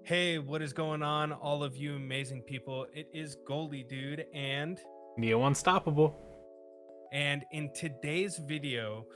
Hey, what is going on, all of you amazing people? It is Goldie Dude, NeoUnstoppable. and in today's video,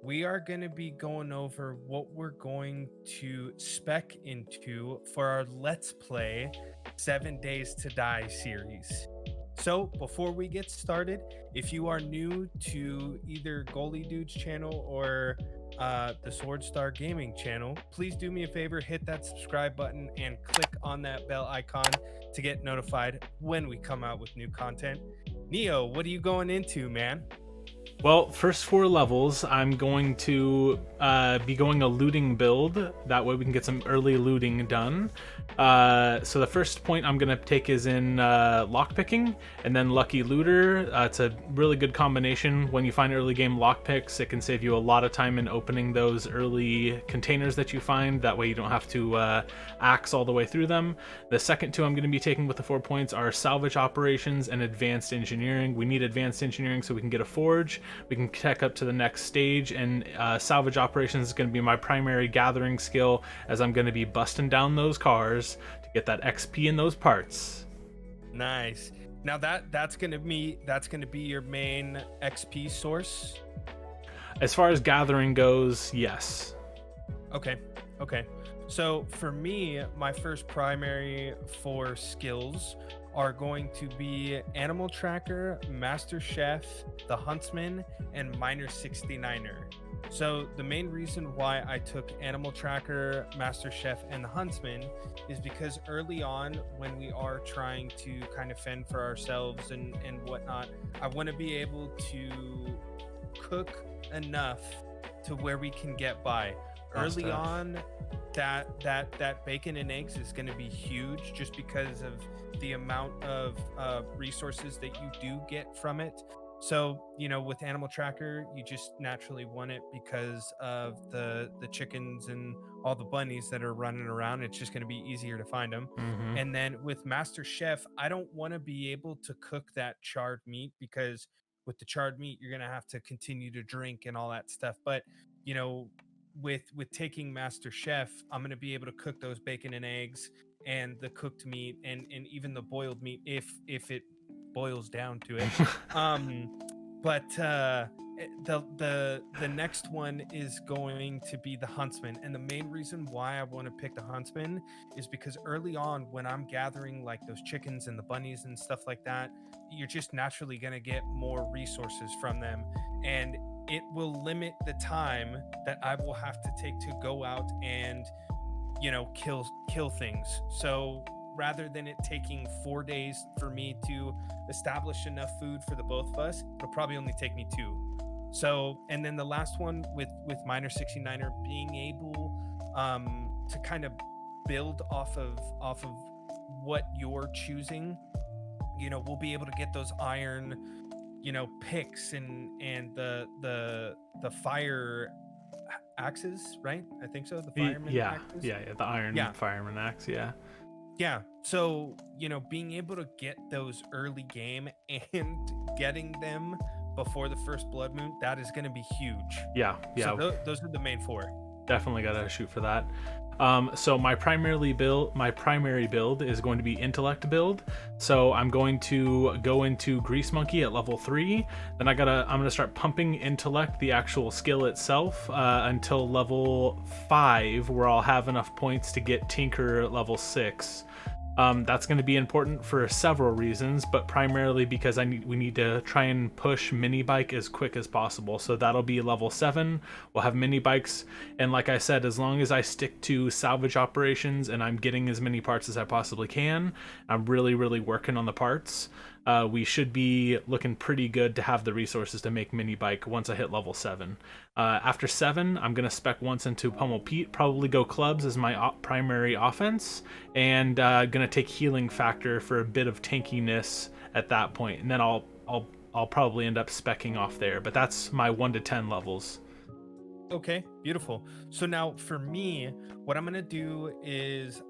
we are going to be going over what we're going to spec into for our Let's Play 7 Days to Die series. So, before we get started, if you are new to either Goalie Dude's channel or the Sword Star Gaming channel, please do me a favor, hit that subscribe button and click on that bell icon to get notified when we come out with new content. Neo, what are you going into, man? Well, first 4 levels, I'm going to be going a looting build. That way we can get some early looting done. So the first point I'm going to take is in lockpicking and then Lucky Looter. It's a really good combination. When you find early game lockpicks, it can save you a lot of time in opening those early containers that you find. That way you don't have to axe all the way through them. The second two I'm going to be taking with the 4 points are salvage operations and advanced engineering. We need advanced engineering so we can get a forge. We can tech up to the next stage, and salvage operations is going to be my primary gathering skill, as I'm going to be busting down those cars to get that XP in those parts. Nice. Now that's gonna be your main XP source. As far as gathering goes, yes. Okay. Okay. So for me, my first primary 4 skills are going to be Animal Tracker, Master Chef, the Huntsman, and Miner 69er. So the main reason why I took Animal Tracker, Master Chef, and the Huntsman is because early on, when we are trying to kind of fend for ourselves and whatnot, I want to be able to cook enough to where we can get by. Early on, that bacon and eggs is going to be huge just because of the amount of resources that you do get from it. So, with Animal Tracker, you just naturally want it because of the chickens and all the bunnies that are running around. It's just going to be easier to find them. Mm-hmm. And then with Master Chef, I don't want to be able to cook that charred meat, because with the charred meat, you're going to have to continue to drink and all that stuff. But, you know, with taking Master Chef, I'm going to be able to cook those bacon and eggs and the cooked meat and even the boiled meat if it boils down to it. But the next one is going to be the Huntsman, and the main reason why I want to pick the Huntsman is because early on, when I'm gathering like those chickens and the bunnies and stuff like that, you're just naturally going to get more resources from them, and it will limit the time that I will have to take to go out and kill things. So rather than it taking 4 days for me to establish enough food for the both of us, it'll probably only take me 2. So, and then the last one with Miner 69er, being able to kind of build off of what you're choosing. We'll be able to get those iron picks and the fire axes, right? I think so, the fireman Yeah, axes. yeah, yeah. The Iron Yeah. Fireman axe, yeah. Yeah. So, being able to get those early game and getting them before the first blood moon, that is going to be huge. Yeah, So yeah. those are the main 4. Definitely gotta shoot for that. So my primary build is going to be intellect build. So I'm going to go into Grease Monkey at level 3. Then I'm gonna start pumping intellect, the actual skill itself, until level 5, where I'll have enough points to get Tinker at level 6. That's going to be important for several reasons, but primarily because we need to try and push mini bike as quick as possible. So that'll be level 7. We'll have mini bikes, and like I said, as long as I stick to salvage operations and I'm getting as many parts as I possibly can, I'm really working on the parts. We should be looking pretty good to have the resources to make mini bike once I hit level 7. After 7, I'm gonna spec once into Pummel Pete, probably go clubs as my primary offense, and gonna take healing factor for a bit of tankiness at that point, and then I'll probably end up specking off there. But that's my 1 to 10 levels. Okay, beautiful. So now for me, what I'm going to do is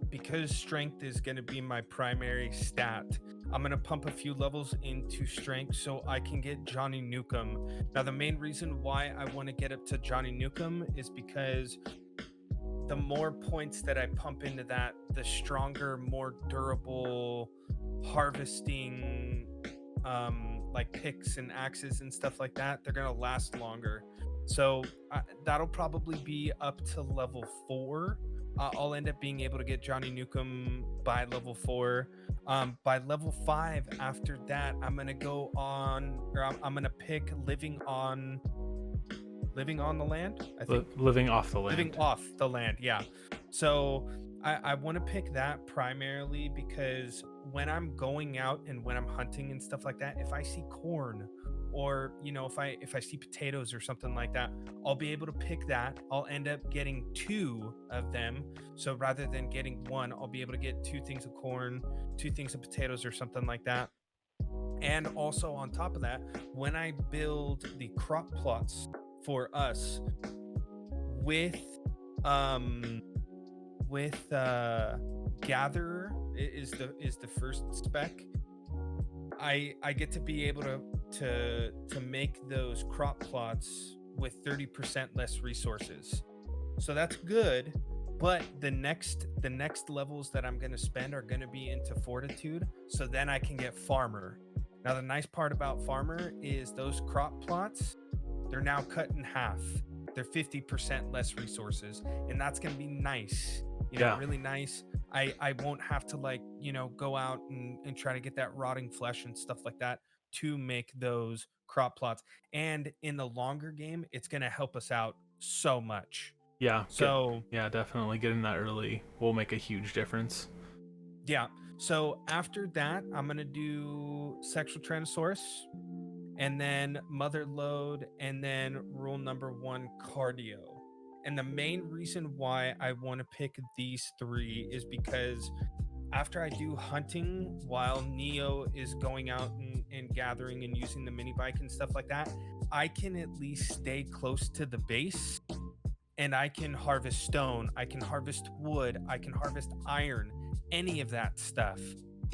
because strength is going to be my primary stat, I'm going to pump a few levels into strength so I can get Johnny Newcomb. Now, the main reason why I want to get up to Johnny Newcomb is because the more points that I pump into that, the stronger, more durable harvesting like picks and axes and stuff like that, they're gonna last longer. So that'll probably be up to level 4. I'll end up being able to get Johnny Newcomb by level 4. By level 5, after that, I'm gonna go on, or I'm gonna pick living on the land, I think. Living off the land. Living off the land, yeah. So I want to pick that primarily because when I'm going out and when I'm hunting and stuff like that, if I see corn, or if I see potatoes or something like that, I'll be able to pick that. I'll end up getting 2 of them. So rather than getting 1, I'll be able to get 2 things of corn, 2 things of potatoes or something like that. And also on top of that, when I build the crop plots for us with gatherer is the first spec, I get to be able to make those crop plots with 30% less resources. So that's good, but the next levels that I'm going to spend are going to be into fortitude, so then I can get farmer. Now the nice part about farmer is those crop plots, they're now cut in half. They're 50% less resources, and that's going to be nice. Really nice. I won't have to go out and try to get that rotting flesh and stuff like that to make those crop plots. And in the longer game, it's going to help us out so much. Yeah. So definitely getting that early will make a huge difference. Yeah. So after that, I'm going to do Sexual Tyrannosaurus, and then Mother Load, and then rule number 1, Cardio. And the main reason why I want to pick these 3 is because after I do hunting while Neo is going out and gathering and using the mini bike and stuff like that, I can at least stay close to the base, and I can harvest stone, I can harvest wood, I can harvest iron, any of that stuff.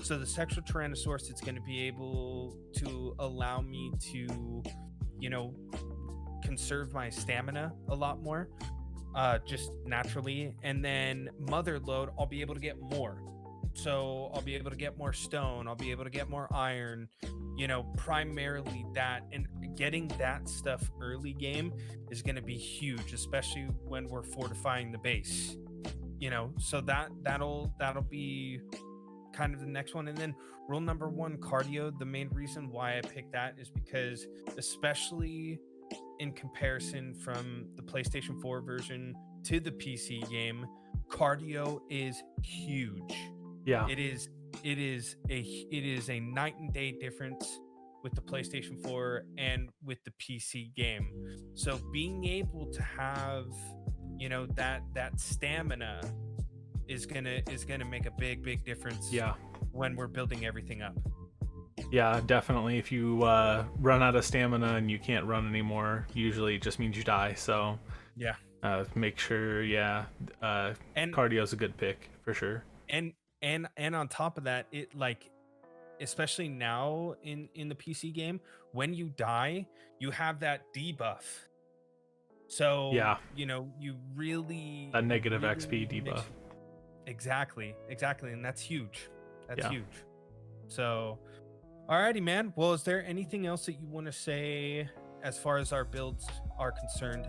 So the Sexual Tyrannosaurus, it's going to be able to allow me to, conserve my stamina a lot more, just naturally. And then Mother Load, I'll be able to get more. So I'll be able to get more stone, I'll be able to get more iron, primarily that. And getting that stuff early game is going to be huge, especially when we're fortifying the base. So that'll be kind of the next one. And then rule number 1, Cardio. The main reason why I picked that is because, especially in comparison from the PlayStation 4 version to the PC game, Cardio is huge. Yeah, it is a night and day difference with the PlayStation 4 and with the PC game. So being able to have that stamina is gonna make a big difference. Yeah, when we're building everything up. Yeah, definitely. If you run out of stamina and you can't run anymore, usually it just means you die. So yeah, make sure. And cardio is a good pick for sure. And on top of that, it especially now in the PC game, when you die, you have that debuff. So yeah, you really that negative XP debuff. Exactly, and that's huge. That's huge. So, alrighty, man. Well, is there anything else that you want to say as far as our builds are concerned?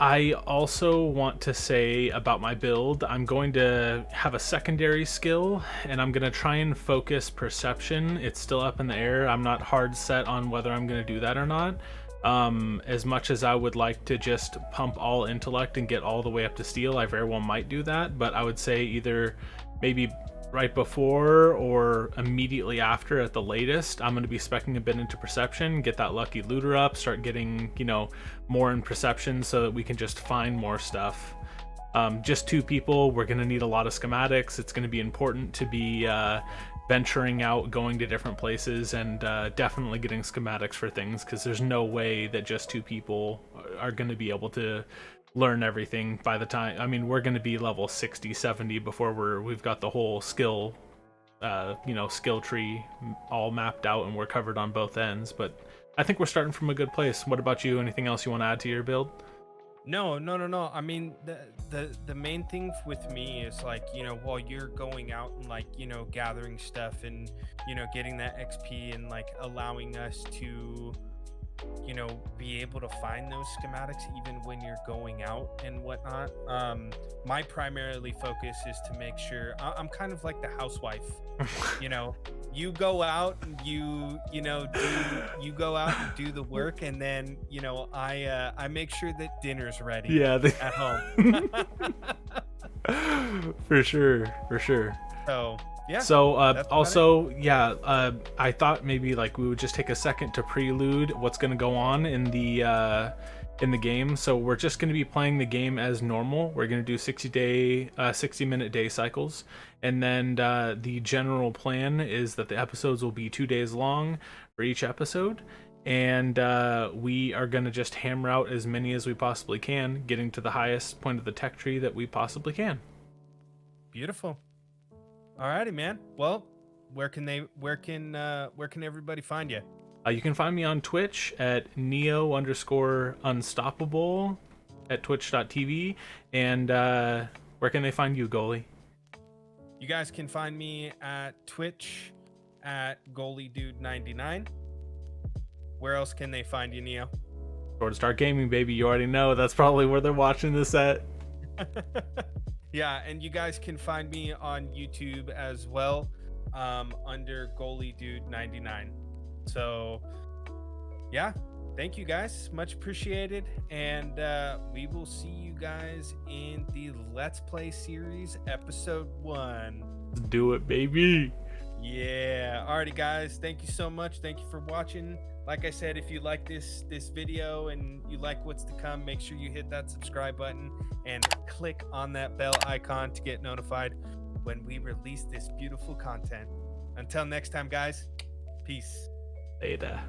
I also want to say about my build, I'm going to have a secondary skill, and I'm going to try and focus perception. It's still up in the air. I'm not hard set on whether I'm going to do that or not. As much as I would like to just pump all intellect and get all the way up to steel, I very well might do that, but I would say either maybe right before or immediately after at the latest, I'm going to be speccing a bit into perception, get that lucky looter up, start getting more in perception so that we can just find more stuff. Just 2 people, we're going to need a lot of schematics. It's going to be important to be venturing out, going to different places, and definitely getting schematics for things, because there's no way that just 2 people are going to be able to learn everything by the time. I mean, we're going to be level 60, 70 before we've got the whole skill tree all mapped out and we're covered on both ends. But I think we're starting from a good place. What about you? Anything else you want to add to your build? No. I mean, the main thing with me is like, while you're going out and like, gathering stuff and, getting that XP and like allowing us to, be able to find those schematics even when you're going out and whatnot. My primarily focus is to make sure I'm kind of like the housewife. You go out and you go out and do the work, and then I make sure that dinner's ready. Yeah, at home. For sure. So yeah. So that's about also, yeah, I thought maybe like we would just take a second to prelude what's going to go on in the game. So we're just going to be playing the game as normal. We're going to do 60-minute day cycles, and then the general plan is that the episodes will be 2 days long for each episode, and we are going to just hammer out as many as we possibly can, getting to the highest point of the tech tree that we possibly can. Beautiful. Alrighty, man. Well, where can everybody find you? You can find me on Twitch at NeoUnstoppable at twitch.tv. And where can they find you, Goalie? You guys can find me at Twitch at GoalieDude99. Where else can they find you, Neo? Sword Star Gaming, baby. You already know. That's probably where they're watching this at. Yeah, and you guys can find me on YouTube as well, under GoalieDude99. So, yeah, thank you guys, much appreciated, and we will see you guys in the Let's Play series, episode 1. Let's do it, baby. Yeah, alrighty, guys. Thank you so much. Thank you for watching. Like I said, if you like this video and you like what's to come, make sure you hit that subscribe button and click on that bell icon to get notified when we release this beautiful content. Until next time, guys, peace. Later.